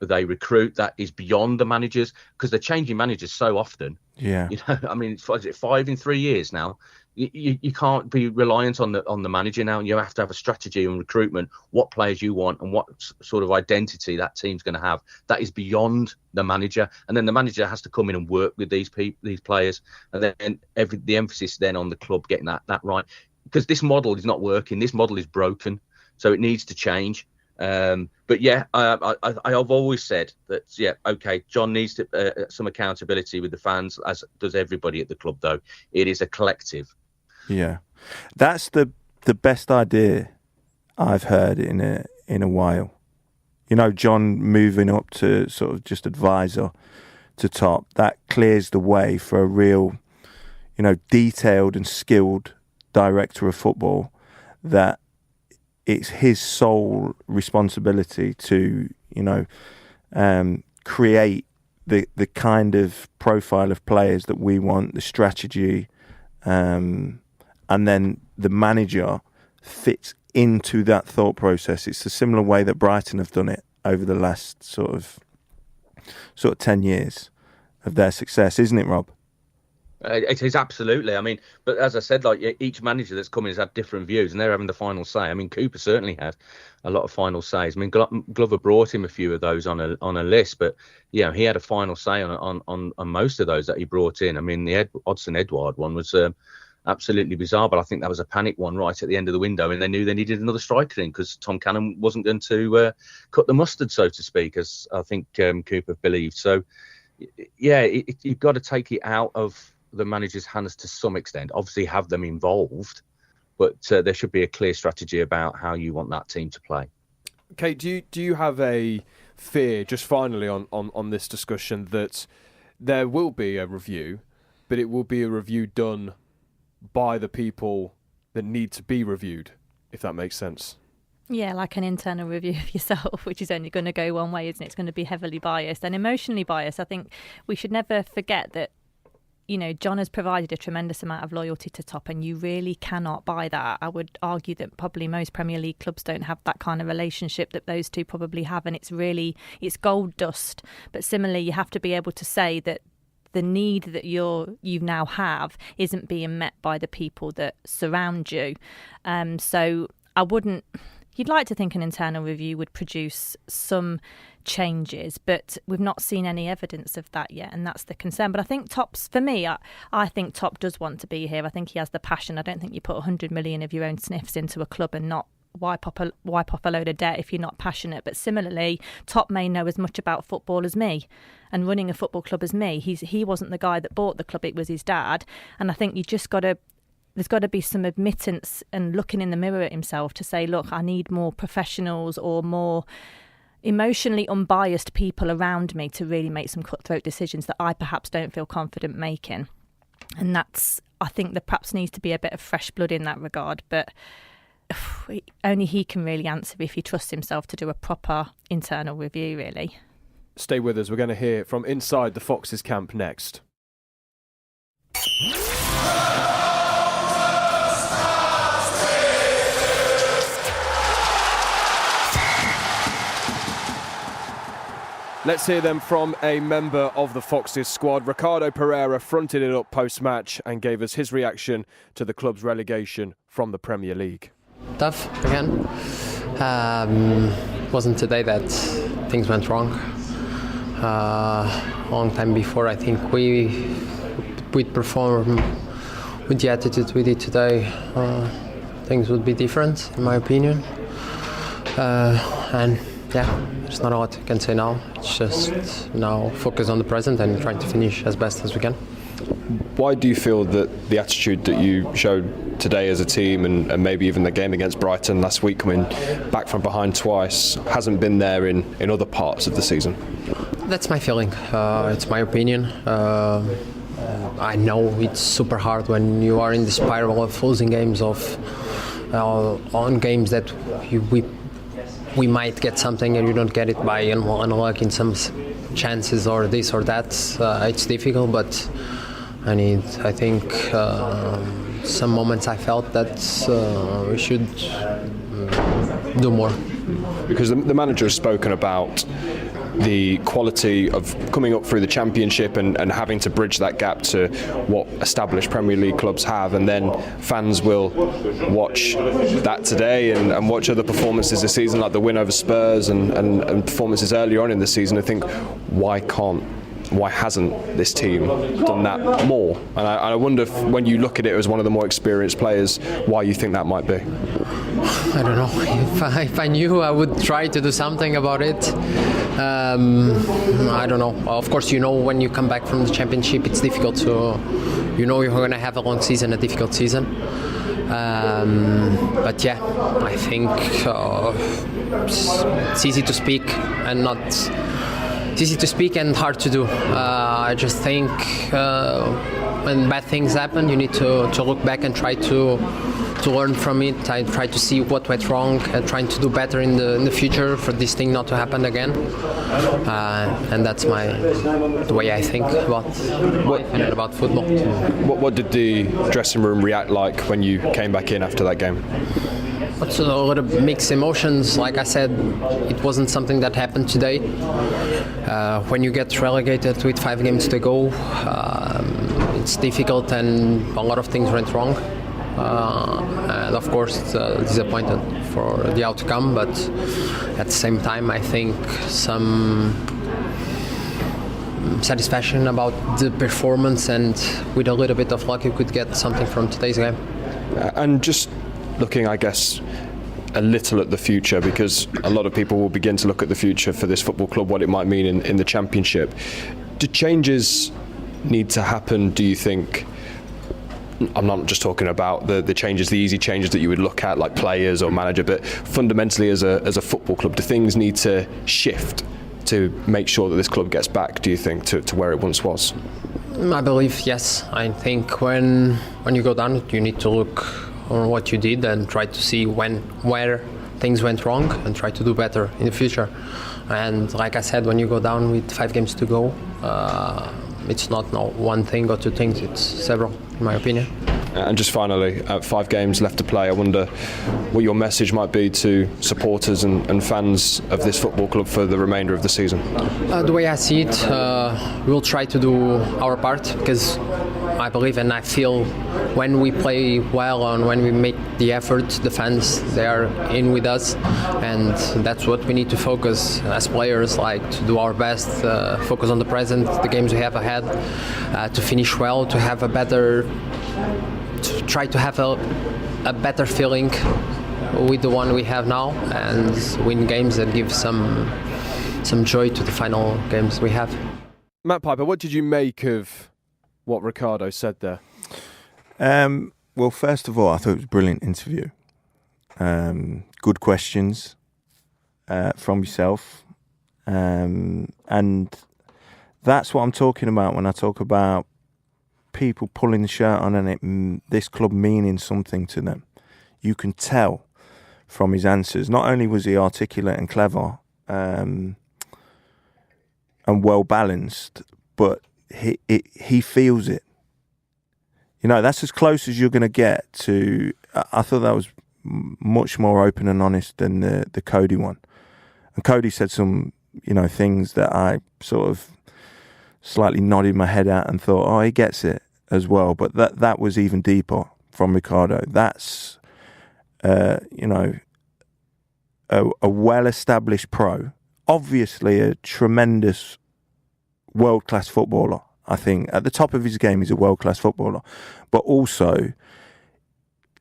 they recruit that is beyond the managers, because they're changing managers so often. Yeah, you know, I mean, it's 5 in 3 years now. You can't be reliant on the manager now. You have to have a strategy and recruitment, what players you want and what sort of identity that team's going to have. That is beyond the manager, and then the manager has to come in and work with these players, and then the emphasis then on the club getting that right, because this model is not working. This model is broken, so it needs to change. But yeah, I've always said that, yeah, okay, John needs some accountability with the fans, as does everybody at the club, though. It is a collective. Yeah, that's the best idea I've heard in a while. You know, John moving up to sort of just advisor to Top, that clears the way for a real, you know, detailed and skilled director of football, that it's his sole responsibility to, you know, create the kind of profile of players that we want, the strategy, and then the manager fits into that thought process. It's a similar way that Brighton have done it over the last sort of 10 years of their success, isn't it, Rob? It is absolutely. I mean, but as I said, like each manager that's come in has had different views, and they're having the final say. I mean, Cooper certainly had a lot of final says. I mean, Glover brought him a few of those on a list, but he had a final say on most of those that he brought in. I mean, the Odsonne Edouard one was absolutely bizarre, but I think that was a panic one right at the end of the window, and they knew they needed another striker in because Tom Cannon wasn't going to cut the mustard, so to speak, as I think Cooper believed. So, you've got to take it out of the manager's hands to some extent. Obviously have them involved, but there should be a clear strategy about how you want that team to play. Okay, do you have a fear, just finally on this discussion, that there will be a review, but it will be a review done by the people that need to be reviewed, if that makes sense? Yeah, like an internal review of yourself, which is only going to go one way, isn't it? It's going to be heavily biased and emotionally biased. I think we should never forget that, John has provided a tremendous amount of loyalty to Top, and you really cannot buy that. I would argue that probably most Premier League clubs don't have that kind of relationship that those two probably have, and it's gold dust. But similarly, you have to be able to say that the need that you now have isn't being met by the people that surround you. So I wouldn't. You'd like to think an internal review would produce some changes, but we've not seen any evidence of that yet, and that's the concern. But I think I think Top does want to be here. I think he has the passion. I don't think you put 100 million of your own sniffs into a club and not wipe off a load of debt if you're not passionate. But similarly, Top may know as much about football as me and running a football club as me. He wasn't the guy that bought the club, it was his dad. And I think there's got to be some admittance and looking in the mirror at himself to say, look, I need more professionals or more emotionally unbiased people around me to really make some cutthroat decisions that I perhaps don't feel confident making. And I think there perhaps needs to be a bit of fresh blood in that regard. But only he can really answer if he trusts himself to do a proper internal review, really. Stay with us. We're going to hear from inside the Foxes camp next. Let's hear them from a member of the Foxes squad. Ricardo Pereira fronted it up post-match and gave us his reaction to the club's relegation from the Premier League. Tough again. Wasn't today that things went wrong. A long time before, I think we'd perform with the attitude we did today. Things would be different, in my opinion. And yeah, there's not a lot I can say now. It's just now focus on the present and trying to finish as best as we can. Why do you feel that the attitude that you showed today as a team and maybe even the game against Brighton last week, coming back from behind twice, hasn't been there in other parts of the season? That's my feeling. It's my opinion. I know it's super hard when you are in the spiral of losing games on games that we might get something and you don't get it by unluck in some chances or this or that. It's difficult, but I think some moments I felt that we should do more. Because the manager has spoken about the quality of coming up through the Championship and having to bridge that gap to what established Premier League clubs have, and then fans will watch that today and watch other performances this season, like the win over Spurs and performances earlier on in the season, and think, why hasn't this team done that more? And I wonder if, when you look at it as one of the more experienced players, why you think that might be. I don't know. If I knew, I would try to do something about it. I don't know. Of course, when you come back from the Championship, it's difficult to, you're going to have a long season, a difficult season. But yeah, I think it's easy to speak and not. It's easy to speak and hard to do. I just think when bad things happen, you need to look back and try to learn from it. I try to see what went wrong and trying to do better in the future for this thing not to happen again. And that's the way I think about football. What did the dressing room react like when you came back in after that game? It's a lot of mixed emotions. Like I said, it wasn't something that happened today. When you get relegated with 5 games to go, it's difficult and a lot of things went wrong. And of course, it's disappointed for the outcome, but at the same time, I think some satisfaction about the performance, and with a little bit of luck, you could get something from today's game. And just looking, I guess, a little at the future, because a lot of people will begin to look at the future for this football club, what it might mean in the Championship. Do changes need to happen, do you think? I'm not just talking about the changes, the easy changes that you would look at, like players or manager, but fundamentally as a football club, do things need to shift to make sure that this club gets back, do you think, to where it once was? I believe yes. I think when you go down, you need to look on what you did and try to see where things went wrong and try to do better in the future. And like I said, when you go down with 5 games to go, it's not one thing or 2 things, it's several, in my opinion. And just finally, 5 games left to play, I wonder what your message might be to supporters and fans of this football club for the remainder of the season. The way I see it, we'll try to do our part, because I believe and I feel when we play well and when we make the effort, the fans, they are in with us, and that's what we need to focus as players, like to do our best, focus on the present, the games we have ahead, to finish well, to have to try to have a better feeling with the one we have now, and win games that give some joy to the final games we have. Matt Piper, what did you make of what Ricardo said there? Well, first of all, I thought it was a brilliant interview. Good questions from yourself. And that's what I'm talking about when I talk about people pulling the shirt on and this club meaning something to them. You can tell from his answers. Not only was he articulate and clever and well balanced, but he feels it. You know, that's as close as you're going to get to. I thought that was much more open and honest than the Cody one. And Cody said some, things that I sort of slightly nodded my head at and thought, oh, he gets it as well. But that was even deeper from Ricardo. That's, a well-established pro, obviously a tremendous world-class footballer. I think at the top of his game, he's a world-class footballer. But also,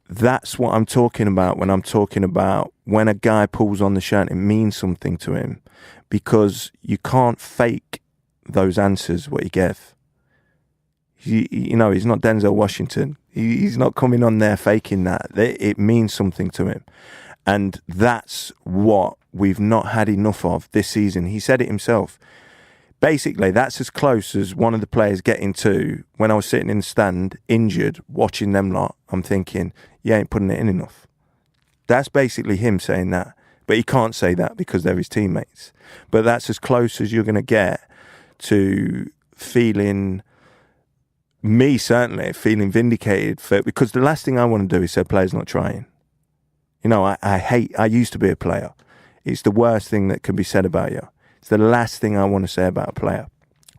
that's what I'm talking about when I'm talking about when a guy pulls on the shirt, it means something to him, because you can't fake those answers, what he gave. He's not Denzel Washington. He's not coming on there faking that. It means something to him. And that's what we've not had enough of this season. He said it himself. Basically, that's as close as one of the players getting to when I was sitting in the stand, injured, watching them lot. I'm thinking, you ain't putting it in enough. That's basically him saying that. But he can't say that because they're his teammates. But that's as close as you're going to get to feeling, me certainly, feeling vindicated. Because the last thing I want to do is say players not trying. I used to be a player. It's the worst thing that can be said about you. It's the last thing I want to say about a player.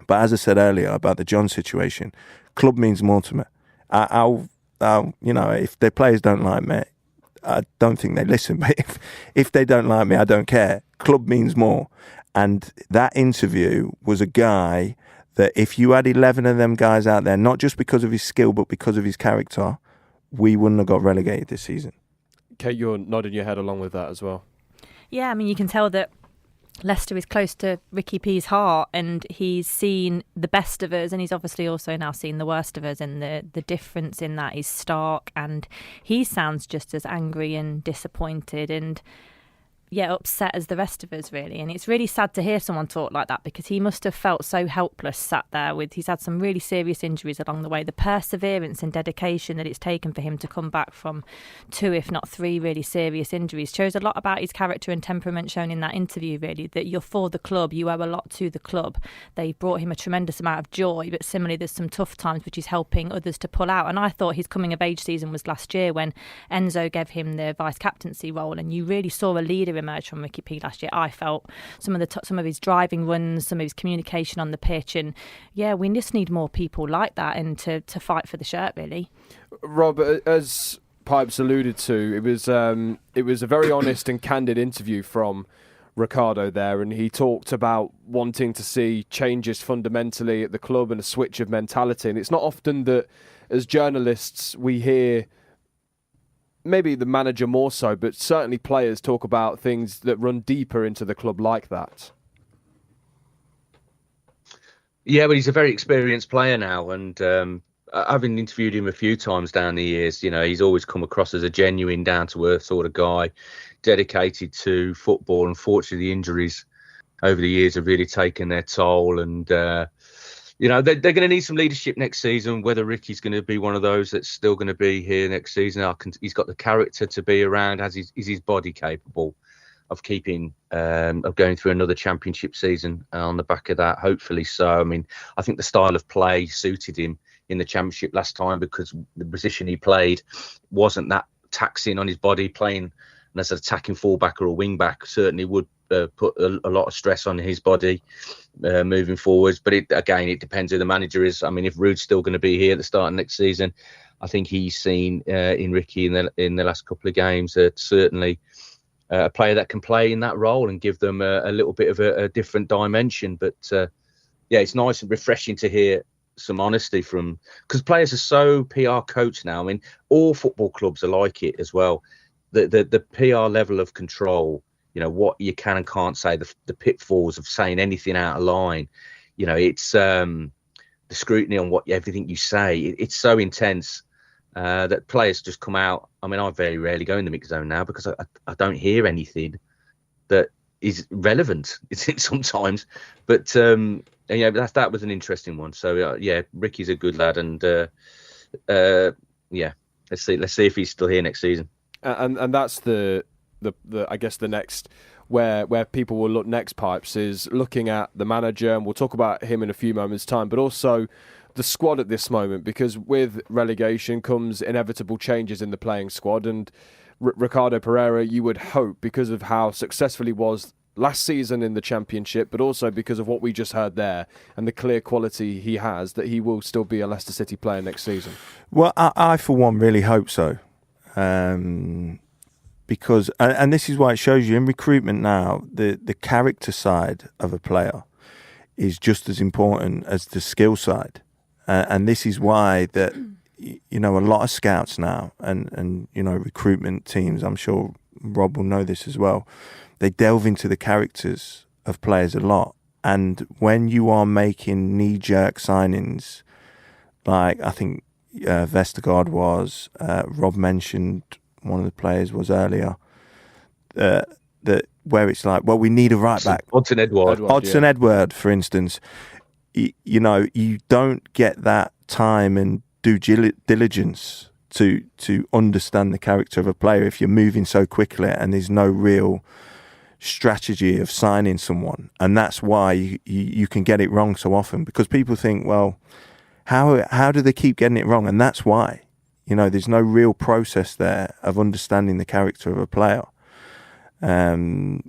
But as I said earlier about the John situation, club means more to me. I'll if their players don't like me, I don't think they listen. But if they don't like me, I don't care. Club means more. And that interview was a guy that if you had 11 of them guys out there, not just because of his skill, but because of his character, we wouldn't have got relegated this season. Kate, you're nodding your head along with that as well. Yeah, I mean, you can tell that Leicester is close to Ricky P's heart, and he's seen the best of us, and he's obviously also now seen the worst of us, and the difference in that is stark, and he sounds just as angry and disappointed and upset as the rest of us, really. And it's really sad to hear someone talk like that, because he must have felt so helpless sat there he's had some really serious injuries along the way. The perseverance and dedication that it's taken for him to come back from 2, if not 3 really serious injuries shows a lot about his character and temperament shown in that interview, really, that you're for the club, you owe a lot to the club. They brought him a tremendous amount of joy, but similarly there's some tough times which he's helping others to pull out. And I thought his coming of age season was last year when Enzo gave him the vice captaincy role, and you really saw a leader emerged from Ricky P last year. I felt some of his driving runs, some of his communication on the pitch, and yeah, we just need more people like that and to fight for the shirt, really. Rob, as Pipes alluded to, it was a very honest and candid interview from Ricardo there, and he talked about wanting to see changes fundamentally at the club and a switch of mentality. And it's not often that as journalists we hear, maybe the manager more so, but certainly players talk about things that run deeper into the club like that. Yeah, but he's a very experienced player now, and having interviewed him a few times down the years, you know, he's always come across as a genuine, down-to-earth sort of guy, dedicated to football. Unfortunately, the injuries over the years have really taken their toll, and you know, they're going to need some leadership next season. Whether Ricky's going to be one of those that's still going to be here next season, he's got the character to be around. Is his body capable of keeping of going through another championship season on the back of that? Hopefully so. I mean, I think the style of play suited him in the championship last time, because the position he played wasn't that taxing on his body. Playing as an attacking fullback or a wing back certainly would put a lot of stress on his body moving forwards. But it depends who the manager is. I mean, if Rude's still going to be here at the start of next season, I think he's seen in Ricky in the last couple of games certainly a player that can play in that role and give them a little bit of a different dimension. But yeah, it's nice and refreshing to hear some honesty from, because players are so PR coached now. I mean, all football clubs are like it as well. The PR level of control, you know, what you can and can't say, the pitfalls of saying anything out of line, you know, it's the scrutiny on everything you say. It's so intense that players just come out. I mean, I very rarely go in the mix zone now because I don't hear anything that is relevant. It's sometimes, but yeah, that was an interesting one. So yeah, Ricky's a good lad, and yeah, let's see if he's still here next season. And that's the I guess the next where people will look next, Pipes, is looking at the manager, and we'll talk about him in a few moments' time, but also the squad at this moment, because with relegation comes inevitable changes in the playing squad. And Ricardo Pereira, you would hope, because of how successful he was last season in the Championship, but also because of what we just heard there and the clear quality he has, that he will still be a Leicester City player next season. Well, I for one really hope so. Because, and this is why it shows you in recruitment now, the character side of a player is just as important as the skill side. And this is why that, you know, a lot of scouts now and you know, recruitment teams, I'm sure Rob will know this as well, they delve into the characters of players a lot. And when you are making knee-jerk signings, like I think Vestergaard was, Rob mentioned one of the players was earlier, that where it's like, well, we need a right back. Odsonne Edouard, for instance. You know, you don't get that time and due diligence to understand the character of a player if you're moving so quickly and there's no real strategy of signing someone. And that's why you can get it wrong so often, because people think, well, how do they keep getting it wrong? And that's why, you know, there's no real process there of understanding the character of a player,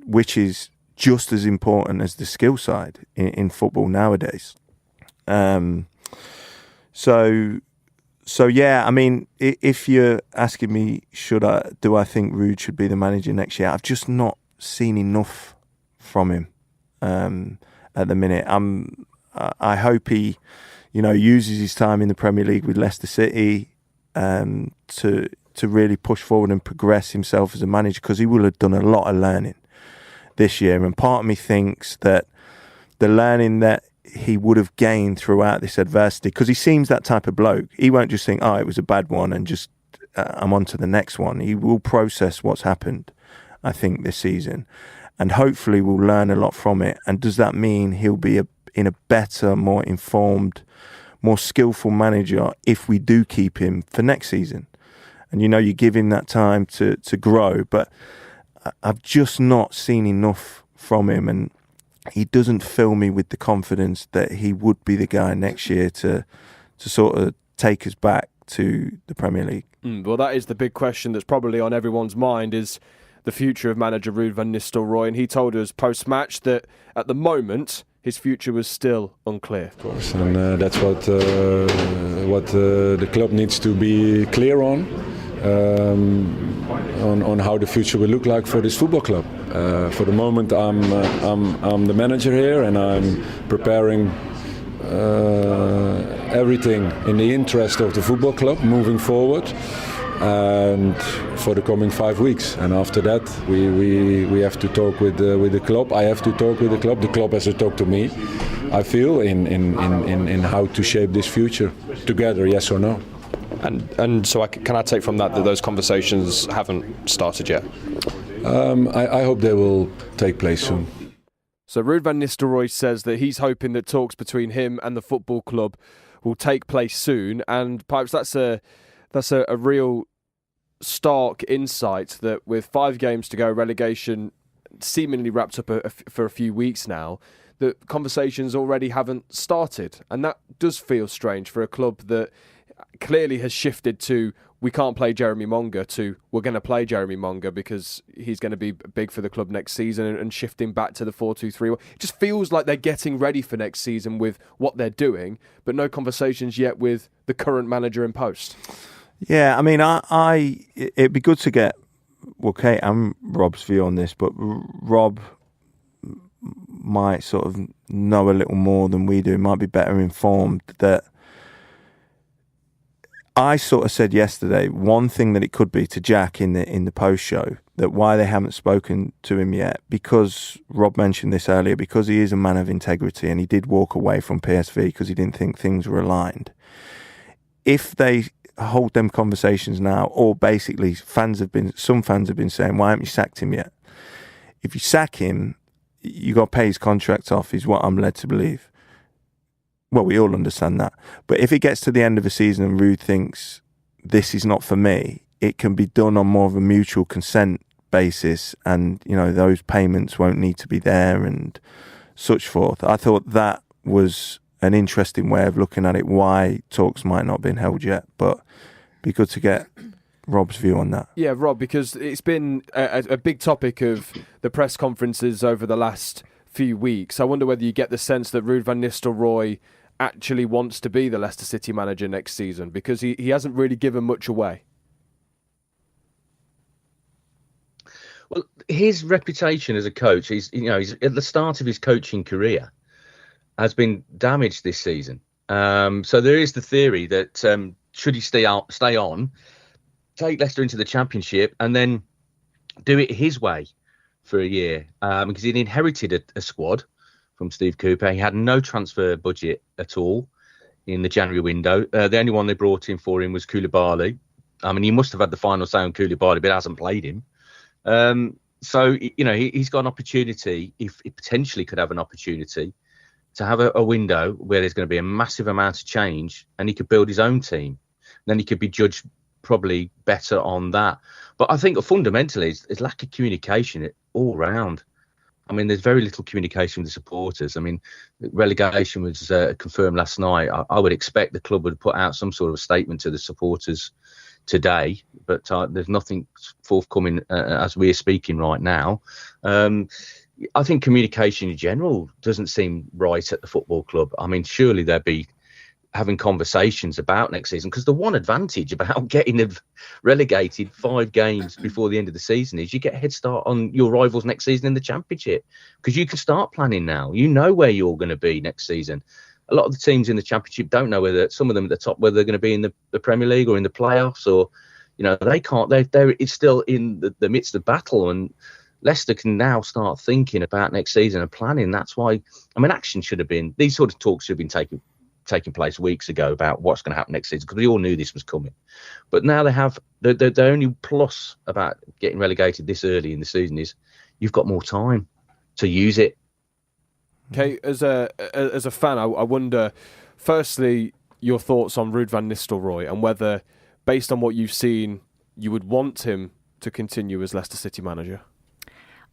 which is just as important as the skill side in football nowadays. So yeah, I mean, if you're asking me, do I think Rude should be the manager next year? I've just not seen enough from him at the minute. I hope he, you know, uses his time in the Premier League with Leicester City to really push forward and progress himself as a manager, because he will have done a lot of learning this year. And part of me thinks that the learning that he would have gained throughout this adversity, because he seems that type of bloke, he won't just think, oh, it was a bad one and just I'm on to the next one. He will process what's happened, I think, this season, and hopefully we'll learn a lot from it. And does that mean he'll be in a better, more informed, more skillful manager if we do keep him for next season? And, you know, you give him that time to grow, but I've just not seen enough from him, and he doesn't fill me with the confidence that he would be the guy next year to sort of take us back to the Premier League. Well, that is the big question that's probably on everyone's mind, is the future of manager Ruud van Nistelrooy, and he told us post-match that at the moment his future was still unclear. Of course, and that's what the club needs to be clear on how the future will look like for this football club. For the moment, I'm the manager here, and I'm preparing everything in the interest of the football club moving forward. And for the coming 5 weeks, and after that we have to talk with the club. I have to talk with the club. The club has to talk to me, I feel, in how to shape this future together, yes or no. And so can I take from that those conversations haven't started yet? I hope they will take place soon. So Ruud van Nistelrooy says that he's hoping that talks between him and the football club will take place soon, and Pipes, that's a real stark insight that with 5 games to go, relegation seemingly wrapped up for a few weeks now, that conversations already haven't started. And that does feel strange for a club that clearly has shifted to we can't play Jeremy Monga to we're going to play Jeremy Monga because he's going to be big for the club next season, and shifting back to the 4-2-3. It just feels like they're getting ready for next season with what they're doing, but no conversations yet with the current manager in post. Yeah, I mean, it'd be good to get, Kate and Rob's view on this, but Rob might sort of know a little more than we do, might be better informed. That I sort of said yesterday, one thing that it could be to Jack in the post show, that why they haven't spoken to him yet, because Rob mentioned this earlier, because he is a man of integrity and he did walk away from PSV because he didn't think things were aligned. If they hold them conversations now, or basically some fans have been saying, why haven't you sacked him yet? If you sack him, you got to pay his contract off, is what I'm led to believe. Well, we all understand that. But if it gets to the end of the season and Ruud thinks this is not for me, it can be done on more of a mutual consent basis, and those payments won't need to be there and such forth. I thought that was an interesting way of looking at it, why talks might not have been held yet, but it'd be good to get Rob's view on that. Yeah, Rob, because it's been a big topic of the press conferences over the last few weeks. I wonder whether you get the sense that Ruud van Nistelrooy actually wants to be the Leicester City manager next season, because he hasn't really given much away. Well, his reputation as a coach, he's at the start of his coaching career, has been damaged this season. So there is the theory that should he stay on, take Leicester into the Championship, and then do it his way for a year, because he'd inherited a squad from Steve Cooper. He had no transfer budget at all in the January window. The only one they brought in for him was Koulibaly. I mean, he must have had the final say on Koulibaly, but hasn't played him. So he's got an opportunity, if he potentially could have an opportunity, to have a window where there's going to be a massive amount of change, and he could build his own team. Then he could be judged probably better on that. But I think fundamentally it's lack of communication all round. I mean, there's very little communication with the supporters. I mean, relegation was confirmed last night. I would expect the club would put out some sort of statement to the supporters today, but there's nothing forthcoming as we're speaking right now. I think communication in general doesn't seem right at the football club. I mean, surely they'd be having conversations about next season, because the one advantage about getting relegated 5 games before the end of the season is you get a head start on your rivals next season in the Championship, because you can start planning now. You know where you're going to be next season. A lot of the teams in the Championship don't know whether, some of them at the top, whether they're going to be in the Premier League or in the playoffs, or they can't. It's still in the midst of battle, and Leicester can now start thinking about next season and planning. That's why, I mean, action should have been, these sort of talks should have been taking place weeks ago about what's going to happen next season, because we all knew this was coming. But now they have the only plus about getting relegated this early in the season is you've got more time to use it. Okay, as a fan, I wonder, firstly, your thoughts on Ruud van Nistelrooy, and whether, based on what you've seen, you would want him to continue as Leicester City manager.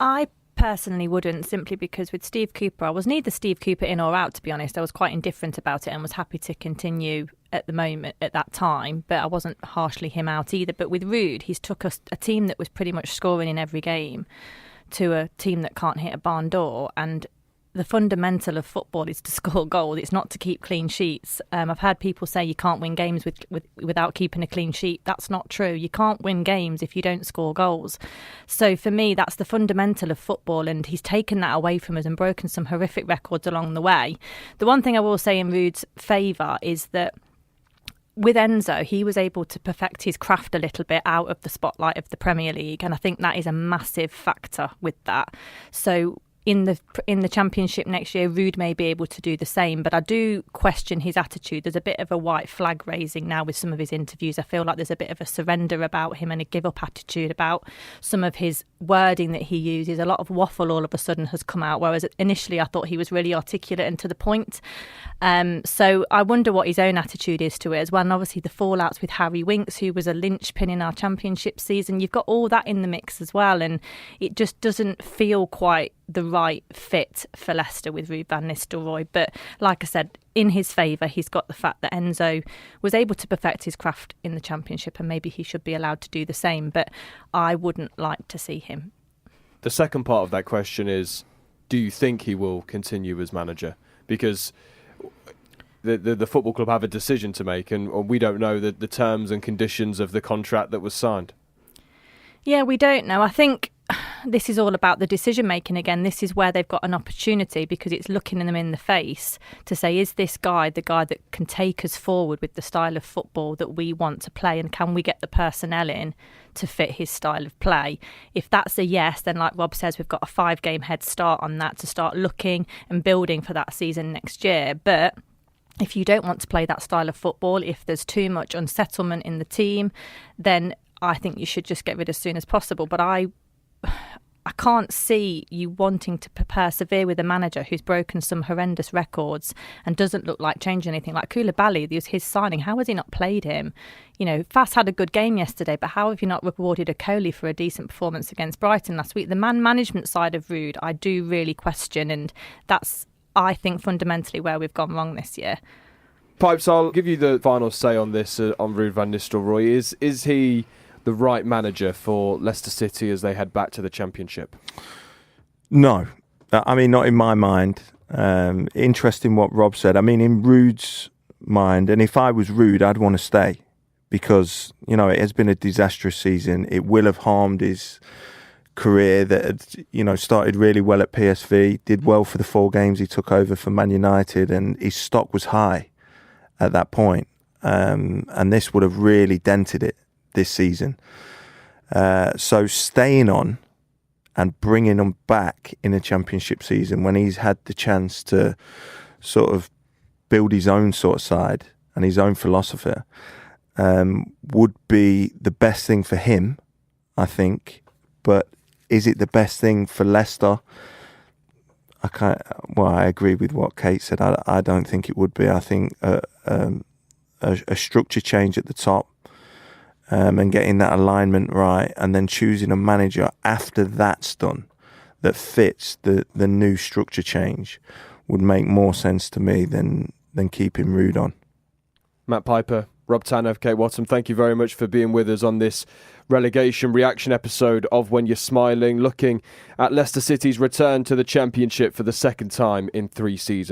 I personally wouldn't, simply because with Steve Cooper, I was neither Steve Cooper in or out, to be honest. I was quite indifferent about it and was happy to continue at the moment, at that time, but I wasn't harshly him out either. But with Ruud, he's took us a team that was pretty much scoring in every game to a team that can't hit a barn door, and the fundamental of football is to score goals. It's not to keep clean sheets. I've heard people say you can't win games without keeping a clean sheet. That's not true. You can't win games if you don't score goals. So for me, that's the fundamental of football, and he's taken that away from us and broken some horrific records along the way. The one thing I will say in Ruud's favour is that with Enzo, he was able to perfect his craft a little bit out of the spotlight of the Premier League, and I think that is a massive factor with that. So in the Championship next year, Ruud may be able to do the same, but I do question his attitude. There's a bit of a white flag raising now with some of his interviews. I feel like there's a bit of a surrender about him and a give-up attitude about some of his wording that he uses. A lot of waffle all of a sudden has come out, whereas initially I thought he was really articulate and to the point. So I wonder what his own attitude is to it as well. And obviously the fallouts with Harry Winks, who was a linchpin in our Championship season. You've got all that in the mix as well, and it just doesn't feel quite the right fit for Leicester with Ruud van Nistelrooy. But like I said, in his favour, he's got the fact that Enzo was able to perfect his craft in the Championship, and maybe he should be allowed to do the same. But I wouldn't like to see him. The second part of that question is, do you think he will continue as manager? Because the football club have a decision to make, and we don't know the terms and conditions of the contract that was signed. Yeah, we don't know. I think this is all about the decision making again. This is where they've got an opportunity, because it's looking them in the face to say, is this guy the guy that can take us forward with the style of football that we want to play, and can we get the personnel in to fit his style of play? If that's a yes, then like Rob says, we've got a 5-game head start on that to start looking and building for that season next year. But if you don't want to play that style of football, if there's too much unsettlement in the team, then I think you should just get rid as soon as possible. But I can't see you wanting to persevere with a manager who's broken some horrendous records and doesn't look like changing anything. Like Koulibaly, his signing, how has he not played him? You know, Fass had a good game yesterday, but how have you not rewarded a Kohli for a decent performance against Brighton last week? The man management side of Ruud, I do really question, and that's, I think, fundamentally where we've gone wrong this year. Pipes, I'll give you the final say on this, on Ruud van Nistelrooy. Is he the right manager for Leicester City as they head back to the Championship? No. I mean, not in my mind. Interesting what Rob said. I mean, in Ruud's mind, and if I was Ruud, I'd want to stay, because, you know, it has been a disastrous season. It will have harmed his career that had, you know, started really well at PSV, did well for the 4 games he took over for Man United, and his stock was high at that point. And this would have really dented it this season. So staying on and bringing him back in a Championship season when he's had the chance to sort of build his own sort of side and his own philosophy would be the best thing for him, I think. But is it the best thing for Leicester? I agree with what Kate said. I don't think it would be. I think a structure change at the top, and getting that alignment right, and then choosing a manager after that's done that fits the new structure change would make more sense to me than keeping Ruud on. Matt Piper, Rob Tanner, Kate Watson, thank you very much for being with us on this relegation reaction episode of When You're Smiling, looking at Leicester City's return to the Championship for the second time in 3 seasons.